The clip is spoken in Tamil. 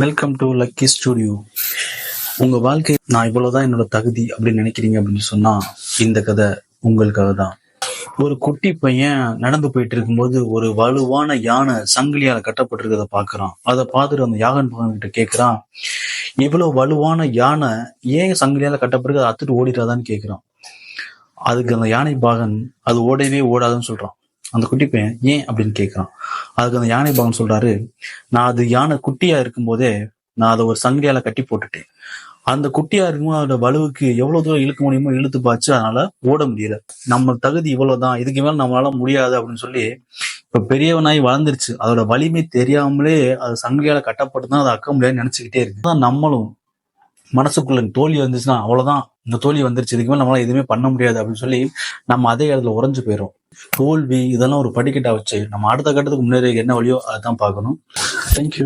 Welcome to lucky studio. உங்க வாழ்க்கை நான் இவ்வளவுதான் என்னோட தகுதி அப்படின்னு நினைக்கிறீங்க அப்படின்னு சொன்னா இந்த கதை உங்களுக்காக தான். ஒரு குட்டி பையன் நடந்து போயிட்டு இருக்கும்போது ஒரு வலுவான யானை சங்கிலியால கட்டப்பட்டிருக்கிறத பாக்குறான். அதை பார்த்துட்டு அந்த யாகன் பகவான் கிட்ட கேட்கிறான், இவ்வளவு வலுவான யானை ஏன் சங்கிலியால கட்டப்பட்டிருக்கு, அதை அத்துட்டு ஓடிடாதான்னு கேட்கிறான். அதுக்கு அந்த யானை பாகன் அது ஓடவே ஓடாதுன்னு சொல்றான். அந்த குட்டி பையன் ஏன் அப்படின்னு கேட்கிறான். அதுக்கு அந்த யானை பாகன் சொல்றாரு, நான் அது யானை குட்டியா இருக்கும் போதே நான் அதை ஒரு சங்கிலியால கட்டி போட்டுட்டேன். அந்த குட்டியா இருக்கும்போது அதோட வலுவுக்கு எவ்வளவு தூரம் இழுக்க முடியுமோ இழுத்து பாச்சு, அதனால ஓட முடியல. நம்ம தகுதி இவ்வளவுதான், இதுக்கு மேல நம்மளால முடியாது அப்படின்னு சொல்லி இப்ப பெரியவனாய் வளர்ந்துருச்சு. அதோட வலிமை தெரியாமலே அது சங்கிலியால கட்டப்பட்டுதான் அதை அக்க முடியாதுன்னு நினைச்சுக்கிட்டே இருக்கு. நம்மளும் மனசுக்குள்ள தோல்வி வந்துச்சுன்னா அவ்வளவுதான், இந்த தோல்வி வந்துருச்சு, இதுக்கு மேல நம்மளால எதுவுமே பண்ண முடியாது அப்படின்னு சொல்லி நம்ம அதே இடத்துல உறைஞ்சு போயிடும். தோல்வி இதெல்லாம் ஒரு படிக்கட்டா வச்சு நம்ம அடுத்த கட்டத்துக்கு முன்னேறி என்ன வழியோ அதான் பார்க்கணும். தேங்க்யூ.